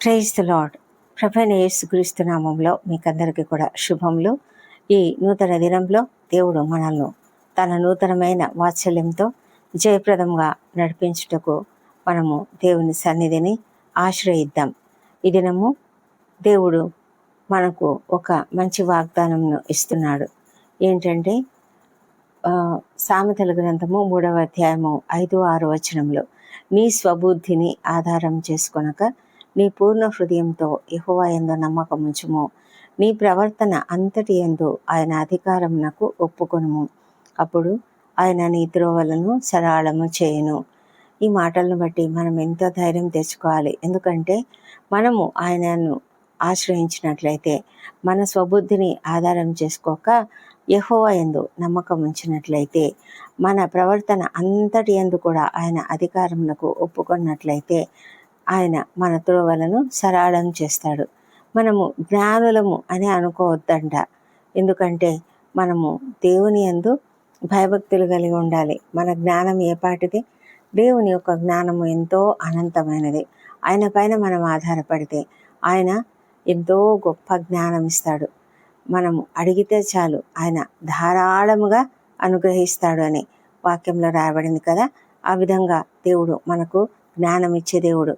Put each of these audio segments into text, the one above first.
Praise the lord. ప్రభువైన యేసుక్రీస్తు నామంలో మీకందరికీ కూడా శుభములు. ఈ నూతన దినంలో దేవుడు మనల్ని తన నూతనమైన వాత్సల్యంతో జయప్రదంగా నడిపించుటకు మనము దేవుని సన్నిధిని ఆశ్రయిద్దాం. ఈ దినము దేవుడు మనకు ఒక మంచి వాగ్దానంను ఇస్తున్నాడు. ఏంటంటే సామెతల గ్రంథము 3వ అధ్యాయము 5-6 వచనంలో, నీ స్వబుద్ధిని ఆధారం చేసుకొనక నీ పూర్ణ హృదయంతో యెహోవా యందు నమ్మకముంచుము, నీ ప్రవర్తన అంతటి యందు ఆయన అధికారమునకు ఒప్పుకొనుము, అప్పుడు ఆయన నీ త్రోవలను సరళము చేయును. ఈ మాటలను బట్టి మనం ఎంతో ధైర్యం తెచ్చుకోవాలి. ఎందుకంటే మనము ఆయనను ఆశ్రయించినట్లయితే, మన స్వబుద్ధిని ఆధారం చేసుకోక యెహోవా యందు నమ్మకం ఉంచినట్లయితే, మన ప్రవర్తన అంతటి యందు కూడా ఆయన అధికారమునకు ఒప్పుకున్నట్లయితే ఆయన మన త్రోవలను సరళం చేస్తాడు. మనము జ్ఞానులము అని అనుకోవద్దంట. ఎందుకంటే మనము దేవుని యందు భయభక్తులు కలిగి ఉండాలి. మన జ్ఞానం ఏపాటిది? దేవుని యొక్క జ్ఞానము ఎంతో అనంతమైనది. ఆయన పైన మనం ఆధారపడితే ఆయన ఎంతో గొప్ప జ్ఞానం ఇస్తాడు. మనము అడిగితే చాలు ఆయన ధారాళముగా అనుగ్రహిస్తాడు అని వాక్యంలో రాయబడింది కదా. ఆ విధంగా దేవుడు మనకు జ్ఞానం ఇచ్చే దేవుడు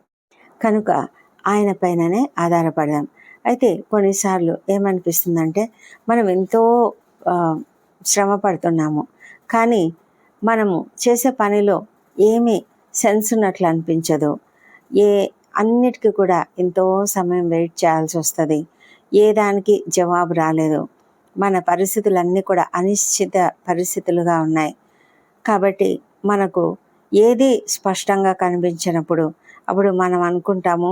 కనుక ఆయన పైననే ఆధారపడదాం. అయితే కొన్నిసార్లు ఏమనిపిస్తుందంటే, మనం ఎంతో శ్రమ పడుతున్నాము, కానీ మనము చేసే పనిలో ఏమీ సెన్స్ ఉన్నట్లు అనిపించదు. అన్నిటికీ కూడా ఎంతో సమయం వెయిట్ చేయాల్సి వస్తుంది. ఏ దానికి జవాబు రాలేదు. మన పరిస్థితులన్నీ కూడా అనిశ్చిత పరిస్థితులుగా ఉన్నాయి. కాబట్టి మనకు ఏది స్పష్టంగా కనిపించినప్పుడు అప్పుడు మనం అనుకుంటాము,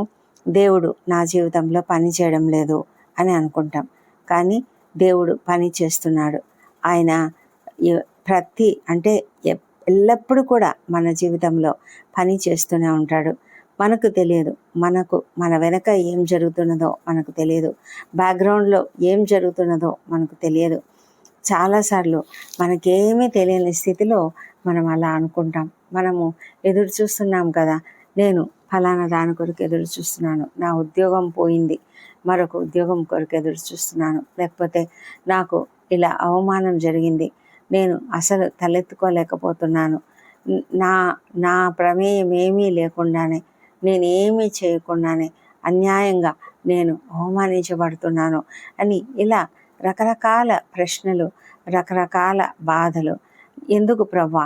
దేవుడు నా జీవితంలో పని చేయడం లేదు అని అనుకుంటాం. కానీ దేవుడు పని చేస్తున్నాడు. ఆయన ఎల్లప్పుడూ కూడా మన జీవితంలో పని చేస్తూనే ఉంటాడు. మనకు తెలియదు, మన వెనక ఏం జరుగుతున్నదో మనకు తెలియదు, బ్యాక్గ్రౌండ్లో ఏం జరుగుతున్నదో మనకు తెలియదు. చాలాసార్లు మనకేమీ తెలియని స్థితిలో మనం అలా అనుకుంటాం. మనము ఎదురు చూస్తున్నాం కదా, నేను ఫలానా దాని కొరకు ఎదురు చూస్తున్నాను, నా ఉద్యోగం పోయింది, మరొక ఉద్యోగం కొరకు ఎదురు చూస్తున్నాను, లేకపోతే నాకు ఇలా అవమానం జరిగింది, నేను అసలు తలెత్తుకోలేకపోతున్నాను, నా ప్రమేయం ఏమీ లేకుండానే, నేనేమీ చేయకుండానే అన్యాయంగా నేను అవమానించబడుతున్నాను అని ఇలా రకరకాల ప్రశ్నలు, రకరకాల బాధలు. ఎందుకు ప్రభా,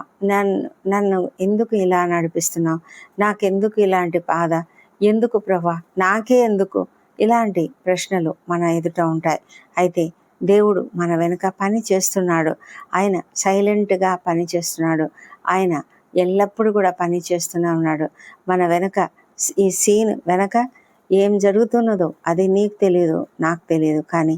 నన్ను ఎందుకు ఇలా నడిపిస్తున్నావు, నాకెందుకు ఇలాంటి బాధ, ఎందుకు ప్రభా, నాకే ఎందుకు, ఇలాంటి ప్రశ్నలు మన ఎదుట ఉంటాయి. అయితే దేవుడు మన వెనుక పని చేస్తున్నాడు. ఆయన సైలెంట్గా పని చేస్తున్నాడు. ఆయన ఎల్లప్పుడూ కూడా పని చేస్తూనే ఉన్నాడు. మన వెనుక, ఈ సీన్ వెనక ఏం జరుగుతున్నదో అది నీకు తెలియదు, నాకు తెలియదు, కానీ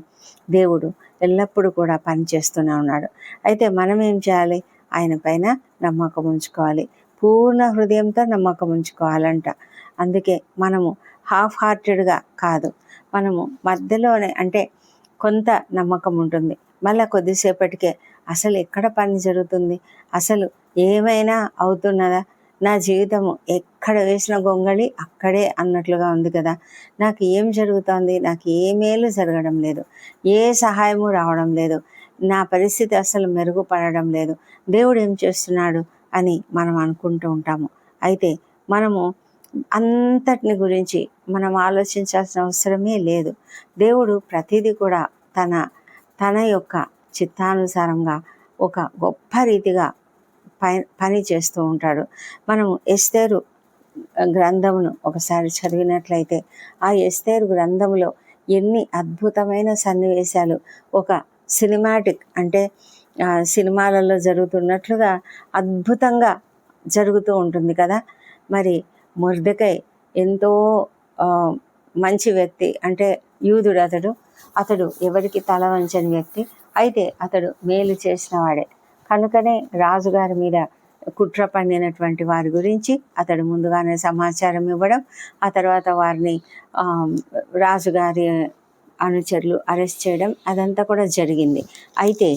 దేవుడు ఎల్లప్పుడూ కూడా పని చేస్తూనే ఉన్నాడు. అయితే మనం ఏం చేయాలి? ఆయన పైన నమ్మకం ఉంచుకోవాలి. పూర్ణ హృదయంతో నమ్మకం ఉంచుకోవాలంట. అందుకే మనము హాఫ్ హార్టెడ్గా కాదు, మనము మధ్యలోనే, అంటే కొంత నమ్మకం ఉంటుంది, మళ్ళీ కొద్దిసేపటికే అసలు ఎక్కడ పని జరుగుతుంది, అసలు ఏమైనా అవుతున్నదా, నా జీవితము ఎక్కడ వేసిన గొంగళి అక్కడే అన్నట్లుగా ఉంది కదా, నాకు ఏం జరుగుతుంది, నాకు ఏ మేలు జరగడం లేదు, ఏ సహాయము రావడం లేదు, నా పరిస్థితి అసలు మెరుగుపడడం లేదు, దేవుడు ఏం చేస్తున్నాడు అని మనం అనుకుంటూ ఉంటాము. అయితే మనము అంతటిని గురించి మనం ఆలోచించాల్సిన అవసరమే లేదు. దేవుడు ప్రతిదీ కూడా తన యొక్క చిత్తానుసారంగా ఒక గొప్ప రీతిగా పని చేస్తూ ఉంటాడు. మనము ఎస్తేరు గ్రంథమును ఒకసారి చదివినట్లయితే, ఆ ఎస్తేరు గ్రంథంలో ఎన్ని అద్భుతమైన సన్నివేశాలు, ఒక సినిమాటిక్, అంటే సినిమాలలో జరుగుతున్నట్లుగా అద్భుతంగా జరుగుతూ ఉంటుంది కదా. మరి మొర్దెకై ఎంతో మంచి వ్యక్తి, అంటే యూదుడు అతడు ఎవరికి తల వంచని వ్యక్తి. అయితే అతడు మేలు చేసిన వాడే కనుకనే రాజుగారి మీద కుట్ర పన్నినటువంటి వారి గురించి అతడు ముందుగానే సమాచారం ఇవ్వడం, ఆ తర్వాత వారిని రాజుగారి అనుచరులు అరెస్ట్ చేయడం, అదంతా కూడా జరిగింది. అయితే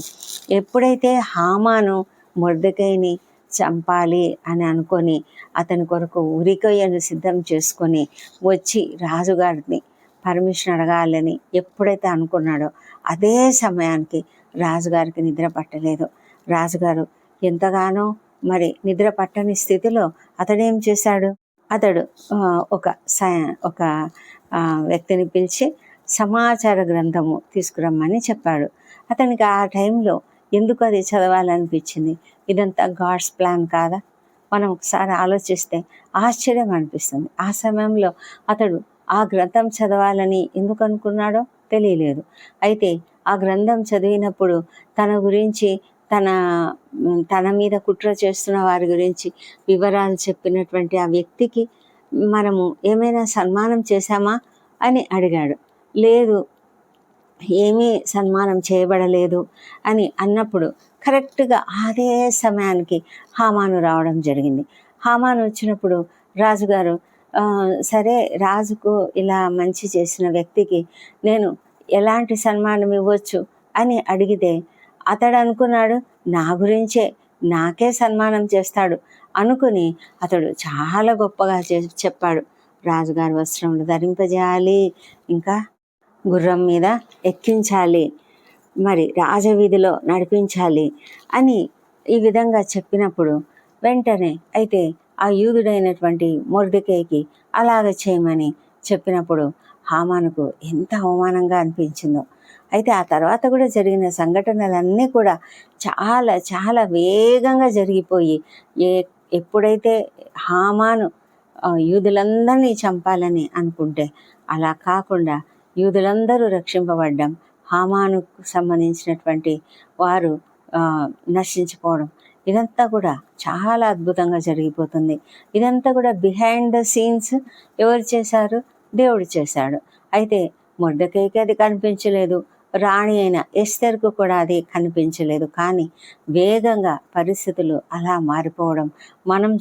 ఎప్పుడైతే హామాను మొర్దెకైని చంపాలి అని అనుకొని అతని కొరకు ఉరికొయ్యను సిద్ధం చేసుకొని వచ్చి రాజుగారిని పర్మిషన్ అడగాలని ఎప్పుడైతే అనుకున్నాడో అదే సమయానికి రాజుగారికి నిద్ర పట్టలేదు. రాజుగారు ఎంతగానో మరి నిద్ర పట్టని స్థితిలో అతడేం చేశాడు, అతడు ఒక వ్యక్తిని పిలిచి సమాచార గ్రంథము తీసుకురమ్మని చెప్పాడు. అతనికి ఆ టైంలో ఎందుకు అది చదవాలనిపించింది? ఇదంతా గాడ్స్ ప్లాన్ కాదా? మనం ఒకసారి ఆలోచిస్తే ఆశ్చర్యం అనిపిస్తుంది. ఆ సమయంలో అతడు ఆ గ్రంథం చదవాలని ఎందుకు అనుకున్నాడో తెలియలేదు. అయితే ఆ గ్రంథం చదివినప్పుడు తన గురించి తన మీద కుట్ర చేస్తున్న వారి గురించి వివరాలు చెప్పినటువంటి ఆ వ్యక్తికి మనము ఏమైనా సన్మానం చేశామా అని అడిగాడు. లేదు, ఏమీ సన్మానం చేయబడలేదు అని అన్నప్పుడు కరెక్ట్గా అదే సమయానికి హామాను రావడం జరిగింది. హామాను వచ్చినప్పుడు రాజుగారు సరే, రాజుకు ఇలా మంచి చేసిన వ్యక్తికి నేను ఎలాంటి సన్మానం ఇవ్వచ్చు అని అడిగితే అతడు అనుకున్నాడు నా గురించే నాకే సన్మానం చేస్తాడు అనుకుని అతడు చాలా గొప్పగా చెప్పాడు. రాజుగారి వస్త్రములు ధరింపజేయాలి, ఇంకా గుర్రం మీద ఎక్కించాలి, మరి రాజవీధిలో నడిపించాలి అని ఈ విధంగా చెప్పినప్పుడు వెంటనే అయితే ఆ యూదుడైనటువంటి మొర్దెకైకి అలాగ చేయమని చెప్పినప్పుడు హామానుకు ఎంత అవమానంగా అనిపించిందో. అయితే ఆ తర్వాత కూడా జరిగిన సంఘటనలన్నీ కూడా చాలా చాలా వేగంగా జరిగిపోయి ఎప్పుడైతే హామాను యూదులందరినీ చంపాలని అనుకుంటే అలా కాకుండా యూదులందరూ రక్షింపబడ్డం, హామానుకు సంబంధించినటువంటి వారు నశించిపోవడం, ఇదంతా కూడా చాలా అద్భుతంగా జరిగిపోతుంది. ఇదంతా కూడా బిహైండ్ ద సీన్స్ ఎవరు చేశారు? దేవుడు చేశాడు. అయితే మొర్దెకైకి అది కనిపించలేదు, రాణి అయిన ఎస్తేరుకు కూడా అది కనిపించలేదు. కానీ వేగంగా పరిస్థితులు అలా మారిపోవడం మనం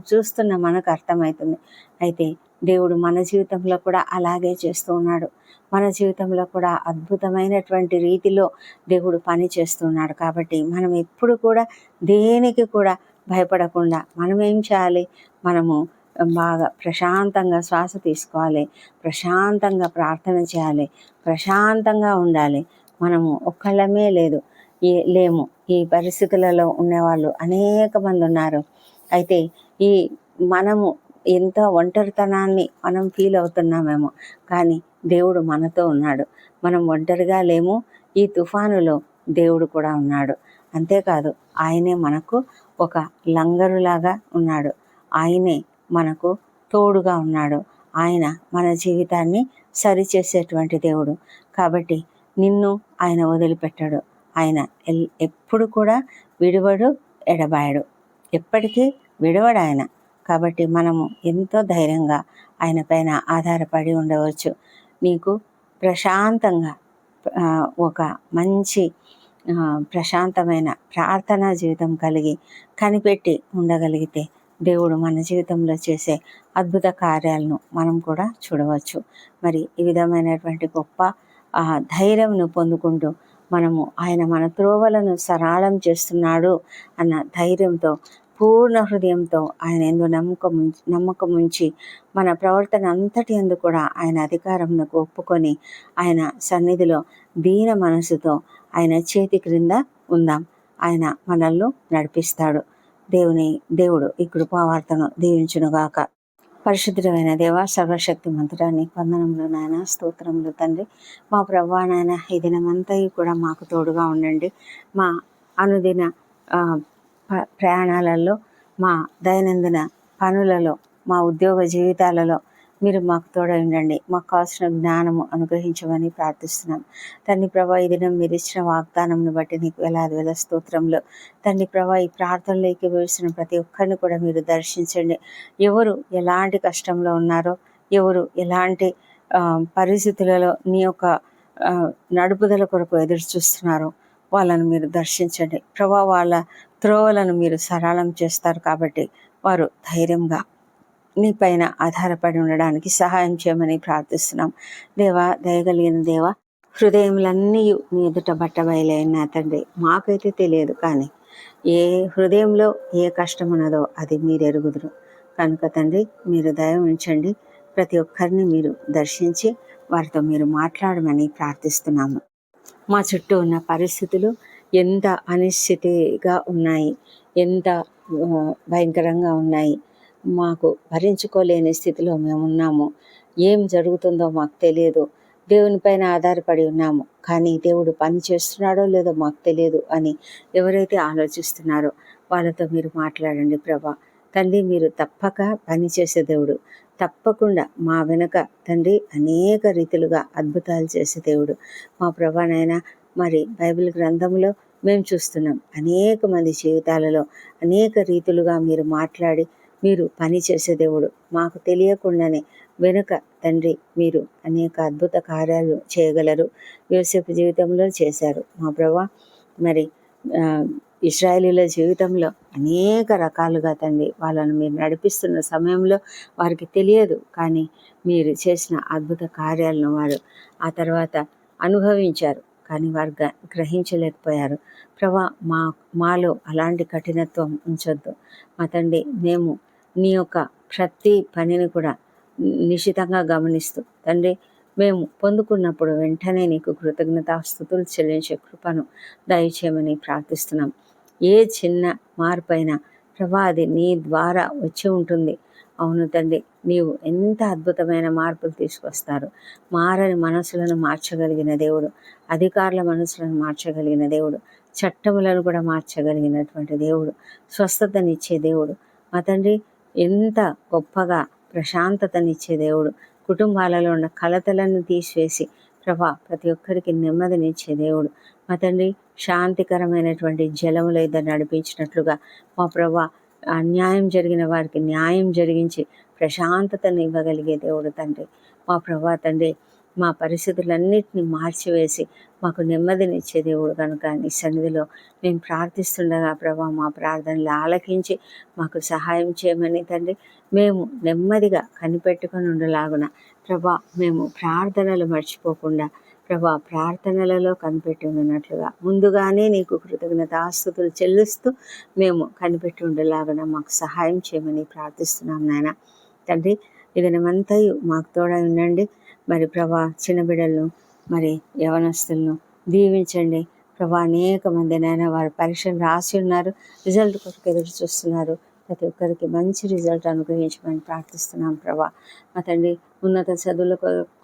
చూస్తున్న మనకు అర్థమవుతుంది. అయితే దేవుడు మన జీవితంలో కూడా అలాగే చేస్తూ ఉన్నాడు. మన జీవితంలో కూడా అద్భుతమైనటువంటి రీతిలో దేవుడు పని చేస్తున్నాడు. కాబట్టి మనం ఎప్పుడు కూడా దేనికి కూడా భయపడకుండా మనం ఏం చేయాలి? మనము బాగా ప్రశాంతంగా శ్వాస తీసుకోవాలి, ప్రశాంతంగా ప్రార్థన చేయాలి, ప్రశాంతంగా ఉండాలి. మనము ఒక్కళ్ళమే లేము. ఈ పరిస్థితులలో ఉండేవాళ్ళు అనేక మంది ఉన్నారు. అయితే మనము ఎంత ఒంటరితనాన్ని మనం ఫీల్ అవుతున్నామేమో, కానీ దేవుడు మనతో ఉన్నాడు. మనం ఒంటరిగా లేము. ఈ తుఫానులో దేవుడు కూడా ఉన్నాడు. అంతేకాదు, ఆయనే మనకు ఒక లంగరులాగా ఉన్నాడు. ఆయనే మనకు తోడుగా ఉన్నాడు. ఆయన మన జీవితాన్ని సరిచేసేటువంటి దేవుడు. కాబట్టి నిన్ను ఆయన వదిలిపెట్టాడు. ఆయన ఎప్పుడు కూడా విడువడు, ఎడబాయడు, ఎప్పటికీ విడవడు ఆయన. కాబట్టి మనము ఎంతో ధైర్యంగా ఆయన పైన ఆధారపడి ఉండవచ్చు. నీకు ప్రశాంతంగా ఒక మంచి ప్రశాంతమైన ప్రార్థనా జీవితం కలిగి కనిపెట్టి ఉండగలిగితే దేవుడు మన జీవితంలో చేసే అద్భుత కార్యాలను మనం కూడా చూడవచ్చు. మరి ఈ విధమైనటువంటి గొప్ప ధైర్యంను పొందుకుంటూ మనము ఆయన మన త్రోవలను సరళం చేస్తున్నాడు అన్న ధైర్యంతో, పూర్ణ హృదయంతో ఆయన యందు నమ్మకం ఉంచి మన ప్రవర్తన అంతటి యందు కూడా ఆయన అధికారమునకు ఒప్పుకొని ఆయన సన్నిధిలో దీన మనసుతో ఆయన చేతి క్రింద ఉందాం. ఆయన మనల్ని నడిపిస్తాడు. దేవుడు ఈ కృపావార్తను దీవించునుగాక. పరిశుద్ధమైన దేవ, సర్వశక్తి మంతుడా, నీకు వందనములు నాయన, స్తోత్రములు తండ్రి. మా ప్రభువా నాయన, ఈ దినమంతా కూడా మాకు తోడుగా ఉండండి. మా అనుదిన ప్రయాణాలలో, మా దైనందిన పనులలో, మా ఉద్యోగ జీవితాలలో మీరు మాకు తోడై ఉండండి. మాకు కావాల్సిన జ్ఞానము అనుగ్రహించమని ప్రార్థిస్తున్నాం. తండ్రి ప్రభా, ఈ దినం మీరు ఇచ్చిన వాగ్దానంను బట్టి నీకు వేల స్తోత్రములు. తండ్రి ప్రభా, ఈ ప్రార్థనలోకి వేసిన ప్రతి ఒక్కరిని కూడా మీరు దర్శించండి. ఎవరు ఎలాంటి కష్టంలో ఉన్నారో, ఎవరు ఎలాంటి పరిస్థితులలో నీ యొక్క నడుపుదల కొరకు ఎదురు చూస్తున్నారో వాళ్ళను మీరు దర్శించండి ప్రభా. వాళ్ళ త్రోవలను మీరు సరళం చేస్తారు కాబట్టి వారు ధైర్యంగా నీ పైన ఆధారపడి ఉండడానికి సహాయం చేయమని ప్రార్థిస్తున్నాం. దేవా, దయగలిగిన దేవా, హృదయములన్నీ నీ ఎదుట బట్టబయలైన తండ్రి, మాకైతే తెలియదు, కానీ ఏ హృదయంలో ఏ కష్టం ఉన్నదో అది మీరు ఎరుగుదురు కనుక తండ్రి, మీరు దయ ఉంచండి. ప్రతి ఒక్కరిని మీరు దర్శించి వారితో మీరు మాట్లాడమని ప్రార్థిస్తున్నాము. మా చుట్టూ ఉన్న పరిస్థితులు ఎంత అనిశ్చితిగా ఉన్నాయి, ఎంత భయంకరంగా ఉన్నాయి. మాకు భరించుకోలేని స్థితిలో మేము ఉన్నాము. ఏం జరుగుతుందో మాకు తెలియదు. దేవునిపైన ఆధారపడి ఉన్నాము, కానీ దేవుడు పని చేస్తున్నాడో లేదో మాకు తెలియదు అని ఎవరైతే ఆలోచిస్తున్నారో వాళ్ళతో మీరు మాట్లాడండి ప్రభా. తండ్రి, మీరు తప్పక పని చేసే దేవుడు. తప్పకుండా మా వెనుక తండ్రి అనేక రీతిలుగా అద్భుతాలు చేసే దేవుడు. మా ప్రభానైనా మరి బైబిల్ గ్రంథంలో మేము చూస్తున్నాం, అనేక మంది జీవితాలలో అనేక రీతులుగా మీరు మాట్లాడి మీరు పని చేసే దేవుడు. మాకు తెలియకుండానే వెనుక తండ్రి మీరు అనేక అద్భుత కార్యాలు చేయగలరు. యోసేపు జీవితంలో చేశారు మా ప్రభా. మరి ఇశ్రాయేలీల జీవితంలో అనేక రకాలుగా తండ్రి వాళ్ళను మీరు నడిపిస్తున్న సమయంలో వారికి తెలియదు, కానీ మీరు చేసిన అద్భుత కార్యాలను వారు ఆ తర్వాత అనుభవించారు, కానీ వారు గ్రహించలేకపోయారు. ప్రభా, మాలో అలాంటి కఠినత్వం ఉంచొద్దు మా తండ్రి. మేము నీ యొక్క ప్రతి పనిని కూడా నిశితంగా గమనిస్తూ తండ్రి, మేము పొందుకున్నప్పుడు వెంటనే నీకు కృతజ్ఞతాస్తుతులు చెల్లించే కృపను దయచేయమని ప్రార్థిస్తున్నాం. ఏ చిన్న మార్పు అయినా ప్రభా అది నీ ద్వారా వచ్చి ఉంటుంది. అవును తండ్రి, నీవు ఎంత అద్భుతమైన మార్పులు తీసుకొస్తారు. మారని మనసులను మార్చగలిగిన దేవుడు, అధికారుల మనసులను మార్చగలిగిన దేవుడు, చట్టములను కూడా మార్చగలిగినటువంటి దేవుడు, స్వస్థతనిచ్చే దేవుడు మా తండ్రి. ఎంత గొప్పగా ప్రశాంతతనిచ్చే దేవుడు, కుటుంబాలలో ఉన్న కలతలను తీసివేసి ప్రభా ప్రతి ఒక్కరికి నెమ్మదినిచ్చే దేవుడు మా తండ్రి. శాంతికరమైనటువంటి జలముల ఇద్దరు నడిపించినట్లుగా మా ప్రభా అన్యాయం జరిగిన వారికి న్యాయం జరిగించి ప్రశాంతతను ఇవ్వగలిగే దేవుడు తండ్రి. మా ప్రభా తండ్రి, మా పరిస్థితులన్నిటిని మార్చివేసి మాకు నెమ్మదినిచ్చే దేవుడు కనుక నీ సన్నిధిలో మేము ప్రార్థిస్తుండగా ప్రభా మా ప్రార్థనలు ఆలకించి మాకు సహాయం చేయమని తండ్రి. మేము నెమ్మదిగా కనిపెట్టుకొని ఉండలాగున ప్రభా మేము ప్రార్థనలు మర్చిపోకుండా ప్రభా ప్రార్థనలలో కనిపెట్టి ఉన్నట్లుగా ముందుగానే నీకు కృతజ్ఞతాస్తుతులు చెల్లిస్తూ మేము కనిపెట్టి ఉండేలాగా మాకు సహాయం చేయమని ప్రార్థిస్తున్నాం నాయన తండ్రి. ఈ దినమంతయు మాకు తోడై ఉండండి. మరి ప్రభా చిన్న బిడ్డలను మరి యవనస్తులను దీవించండి ప్రభా. అనేక మంది నాయన వారు పరీక్షలు రాసి ఉన్నారు, రిజల్ట్ కొరకు ఎదురు చూస్తున్నారు. ప్రతి ఒక్కరికి మంచి రిజల్ట్ అనుగ్రహించమని ప్రార్థిస్తున్నాం ప్రభా. మా తండ్రి, ఉన్నత చదువుల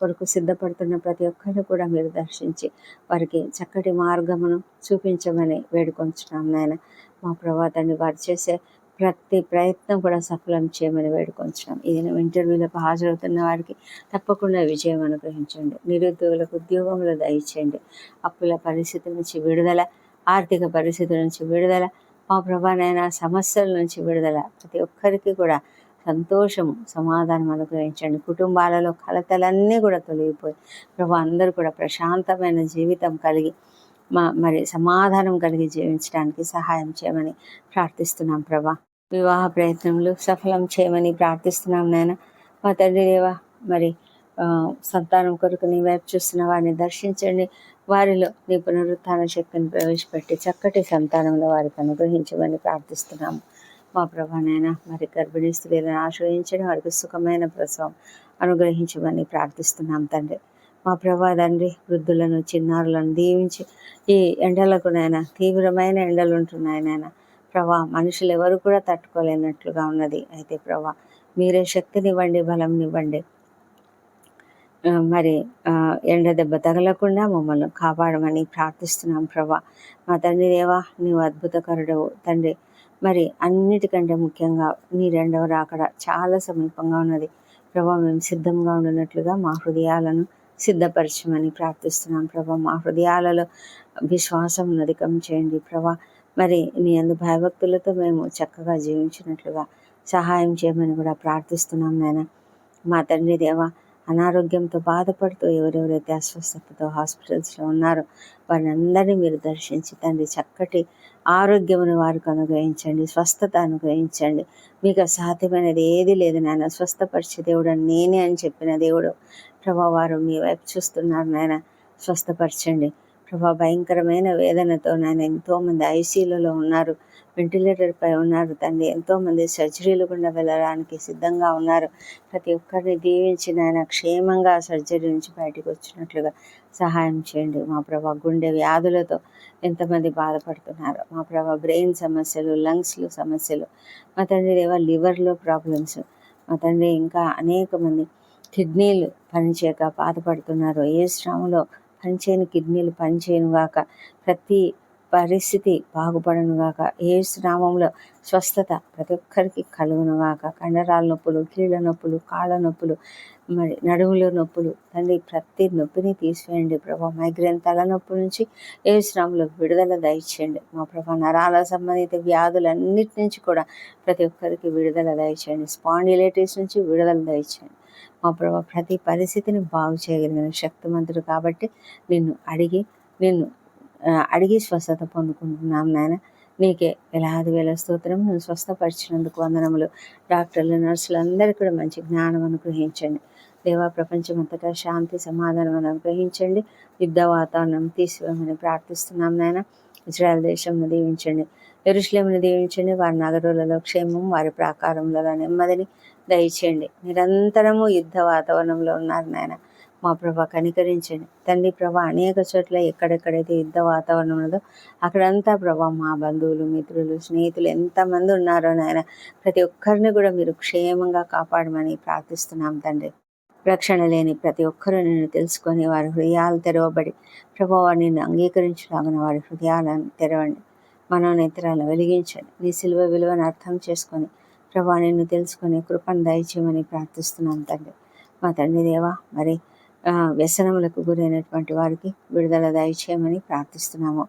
కొరకు సిద్ధపడుతున్న ప్రతి ఒక్కరిని కూడా మీరు దర్శించి వారికి చక్కటి మార్గమును చూపించమని వేడుకొంచున్నాం నాయన. మా ప్రభా తండ్రి, వారు చేసే ప్రతి ప్రయత్నం కూడా సఫలం చేయమని వేడుకొంచున్నాం. ఇది ఇంటర్వ్యూలకు హాజరవుతున్న వారికి తప్పకుండా విజయం అనుగ్రహించండి. నిరుద్యోగులకు ఉద్యోగంలో దయచేయండి. అప్పుల పరిస్థితి నుంచి విడుదల, ఆర్థిక పరిస్థితుల నుంచి విడుదల, మా ప్రభానైనా సమస్యల నుంచి విడుదల, ప్రతి ఒక్కరికి కూడా సంతోషము సమాధానం అనుగ్రహించండి. కుటుంబాలలో కలతలన్నీ కూడా తొలగిపోయి ప్రభా అందరూ కూడా ప్రశాంతమైన జీవితం కలిగి మరి సమాధానం కలిగి జీవించడానికి సహాయం చేయమని ప్రార్థిస్తున్నాం ప్రభా. వివాహ ప్రయత్నములు సఫలం చేయమని ప్రార్థిస్తున్నాం నాయన. మా తండ్రి దేవా, మరి సంతానం కొరకు నీ వైపు చూస్తున్న వారిని దర్శించండి. వారిలో నీ పునరుత్థాన శక్తిని ప్రవేశపెట్టి చక్కటి సంతానంలో వారికి అనుగ్రహించమని ప్రార్థిస్తున్నాము మా ప్రభానైనా. మరి గర్భిణీ స్త్రీలను ఆశ్రయించడం, వారికి సుఖమైన ప్రసవం అనుగ్రహించమని ప్రార్థిస్తున్నాం తండ్రి. మా ప్రభా తండ్రి, వృద్ధులను చిన్నారులను దీవించి ఈ ఎండలకు నాయన, తీవ్రమైన ఎండలు ఉంటున్నాయి నాయన ప్రభా. మనుషులు ఎవరు కూడా తట్టుకోలేనట్లుగా ఉన్నది. అయితే ప్రభా మీరే శక్తినివ్వండి, బలంనివ్వండి. మరి ఎండ దెబ్బ తగలకుండా మమ్మల్ని కాపాడమని ప్రార్థిస్తున్నాం ప్రభా. మా తండ్రి దేవా, నీవు అద్భుతకరుడవు తండ్రి. మరి అన్నిటికంటే ముఖ్యంగా నీ రెండవ రాకడ చాలా సమీపంగా ఉన్నది ప్రభా. మేము సిద్ధంగా ఉన్నట్లుగా మా హృదయాలను సిద్ధపరచమని ప్రార్థిస్తున్నాం ప్రభా. మా హృదయాలలో విశ్వాసం అధికం చేయండి ప్రభా. మరి నీ అందు భయభక్తులతో మేము చక్కగా జీవించినట్లుగా సహాయం చేయమని కూడా ప్రార్థిస్తున్నాం నాయన. మా తండ్రి దేవా, అనారోగ్యంతో బాధపడుతూ ఎవరెవరైతే అస్వస్థతతో హాస్పిటల్స్లో ఉన్నారో వారిని అందరినీ మీరు దర్శించి తండ్రి చక్కటి ఆరోగ్యమును వారికి అనుగ్రహించండి, స్వస్థత అనుగ్రహించండి. మీకు అసాధ్యమైనది ఏది లేదు నాయన. స్వస్థపరిచే దేవుడు నేనే అని చెప్పిన దేవుడు ప్రభా. వారు మీ వైపు చూస్తున్నారు నాయన. స్వస్థపరచండి ప్రభా భయంకరమైన వేదనతో నాయన ఎంతోమంది ఐసీయూలలో ఉన్నారు, వెంటిలేటర్పై ఉన్నారు తండ్రి. ఎంతోమంది సర్జరీలు గుండా వెళ్ళడానికి సిద్ధంగా ఉన్నారు. ప్రతి ఒక్కరిని దీవించి నాయన క్షేమంగా సర్జరీ నుంచి బయటకు వచ్చినట్లుగా సహాయం చేయండి. మా ప్రభా గుండె వ్యాధులతో ఎంతమంది బాధపడుతున్నారు, మా ప్రభా బ్రెయిన్ సమస్యలు, లంగ్స్లో సమస్యలు, మా తండ్రి దేవ లివర్లో ప్రాబ్లమ్స్, మా తండ్రి ఇంకా అనేక మంది కిడ్నీలు పనిచేయక బాధపడుతున్నారు. ఏ శ్రమలో పనిచేయని కిడ్నీలు పనిచేయను గాక, ప్రతి పరిస్థితి బాగుపడను గాక, ఏ నామంలో స్వస్థత ప్రతి ఒక్కరికి కలుగును గాక. కండరాల నొప్పులు, కీళ్ళ నొప్పులు, కాళ్ళ నొప్పులు, మరి నడుములో నొప్పులు తండ్రి ప్రతి నొప్పిని తీసివేయండి ప్రభా. మైగ్రేన్ తలనొప్పి నుంచి ఏ శ్రమలో విడుదల దయచేయండి మా ప్రభా. నరాల సంబంధిత వ్యాధులన్నిటి నుంచి కూడా ప్రతి ఒక్కరికి విడుదల దయచేయండి. స్పాండిలైటిస్ నుంచి విడుదల దయచేయండి మా ప్రభా. ప్రతి పరిస్థితిని బాగు చేయగలిగిన శక్తిమంతుడు కాబట్టి నిన్ను అడిగి స్వస్థత పొందుకుంటున్నాం నాయన. నీకే వేలాది వేల స్తోత్రం. నువ్వు స్వస్థపరిచినందుకు వందనములు. డాక్టర్లు, నర్సులు అందరికీ కూడా మంచి జ్ఞానం అనుగ్రహించండి దేవా. ప్రపంచమంతటా శాంతి సమాధానం అనుగ్రహించండి. యుద్ధ వాతావరణం తీసివేయమని ప్రార్థిస్తున్నాం నాయన. ఇజ్రాయెల్ దేశంను దీవించండి, యెరూషలేమును దీవించండి. వారి నగరులలో క్షేమం, వారి ప్రాకారములలో నెమ్మదిని దయచేయండి. నిరంతరము యుద్ధ వాతావరణంలో ఉన్నారు నాయన. మా ప్రభా కనికరించండి తండ్రి. ప్రభా అనేక చోట్ల ఎక్కడెక్కడైతే యుద్ధ వాతావరణం ఉన్నదో అక్కడంతా ప్రభా మా బంధువులు, మిత్రులు, స్నేహితులు ఎంతమంది ఉన్నారో నాయన, ప్రతి ఒక్కరిని కూడా మీరు క్షేమంగా కాపాడమని ప్రార్థిస్తున్నాం తండ్రి. రక్షణ లేని ప్రతి ఒక్కరూ నిన్ను తెలుసుకొని వారి హృదయాలు తెరవబడి ప్రభా నిన్ను అంగీకరించలాగిన వారి హృదయాలను తెరవండి. మనోనేత్రాలను వెలిగించండి. నీ సిలువ విలువను అర్థం చేసుకొని ప్రభా నిన్ను తెలుసుకొని కృపను దయచేయమని ప్రార్థిస్తున్నాం తండ్రి. మా తండ్రి దేవా, మరి వ్యసనములకు గురైనటువంటి వారికి విడుదల దయచేయమని ప్రార్థిస్తున్నాము.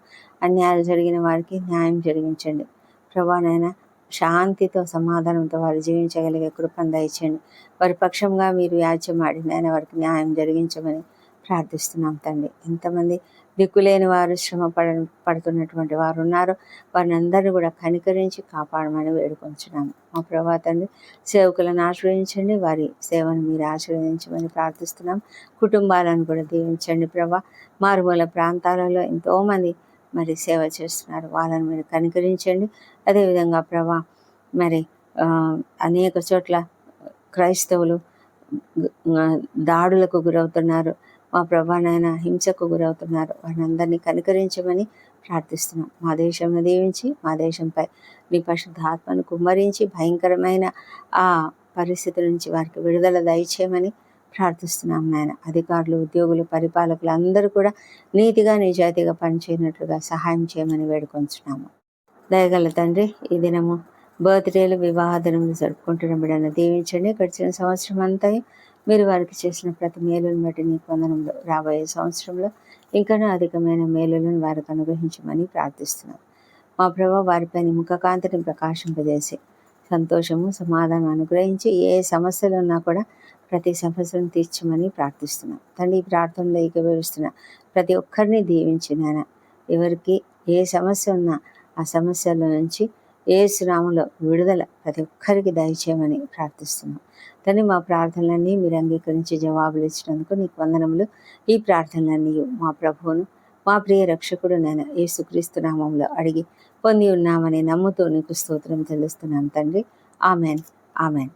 అన్యాయాలు జరిగిన వారికి న్యాయం జరిగించండి ప్రభా. నాయన శాంతితో సమాధానంతో వారు జీవించగలిగే కృపను దయచేయండి. వారి పక్షంగా మీరు వ్యాజ్యమాడి నాయన వారికి న్యాయం జరిగించమని ప్రార్థిస్తున్నాం తండ్రి. ఎంతమంది దిక్కులేని వారు పడుతున్నటువంటి వారు ఉన్నారు, వారిని అందరూ కూడా కనికరించి కాపాడమని వేడుకొంచున్నాము మా ప్రభా తండ్రి. సేవకులను ఆశ్రయించండి, వారి సేవను మీరు ఆశీర్వదించమని ప్రార్థిస్తున్నాం. కుటుంబాలను కూడా దీవించండి ప్రభా. మారుమూల ప్రాంతాలలో ఎంతోమంది మరి సేవ చేస్తున్నారు, వాళ్ళని మీరు కనికరించండి. అదేవిధంగా ప్రభా మరి అనేక చోట్ల క్రైస్తవులు దాడులకు గురవుతున్నారు మా ప్రభా. నాయన హింసకు గురవుతున్నారు, వారిని అందరినీ కనికరించమని ప్రార్థిస్తున్నాం. మా దేశంను దీవించి మా దేశంపై నీ పరిశుద్ధ ఆత్మను కుమ్మరించి భయంకరమైన ఆ పరిస్థితుల నుంచి వారికి విడుదల దయచేయమని ప్రార్థిస్తున్నాం నాయన. అధికారులు, ఉద్యోగులు, పరిపాలకులు అందరూ కూడా నీతిగా నిజాయితీగా పనిచేయనట్లుగా సహాయం చేయమని వేడుకొంచున్నాము. దయగల తండ్రి, ఈ దినము బర్త్డేలు, వివాహ దినములు జరుపుకుంటున్న బిడ్డను దీవించండి. గడిచిన సంవత్సరం అంతా మీరు వారికి చేసిన ప్రతి మేలును బట్టి నీకు వందనములు. రాబోయే సంవత్సరంలో ఇంకనూ అధికమైన మేలులను వారికి అనుగ్రహించమని ప్రార్థిస్తున్నాం మా ప్రభా. వారిపై నీ ముఖకాంతిని ప్రకాశింపజేసి సంతోషము, సమాధానం అనుగ్రహించి ఏ సమస్యలు ఉన్నా కూడా ప్రతి సమస్యను తీర్చమని ప్రార్థిస్తున్నాం తండ్రి. ఈ ప్రార్థనలో ఏకీభవిస్తున్న ప్రతి ఒక్కరిని దీవించినాయన. ఎవరికి ఏ సమస్య ఉన్నా ఆ సమస్యల నుంచి యేసు నామములో విడుదల ప్రతి ఒక్కరికి దయచేయమని ప్రార్థిస్తున్నాం తండ్రి. మా ప్రార్థనలన్నీ మీరు అంగీకరించి జవాబులు ఇచ్చినందుకు నీకు వందనములు. ఈ ప్రార్థనలన్నీ మా ప్రభువును, మా ప్రియ రక్షకుడు నేను యేసుక్రీస్తు నామములో అడిగి పొంది ఉన్నామని నమ్ముతూ నీకు స్తోత్రం చెల్లిస్తున్నాం తండ్రి. Amen, amen.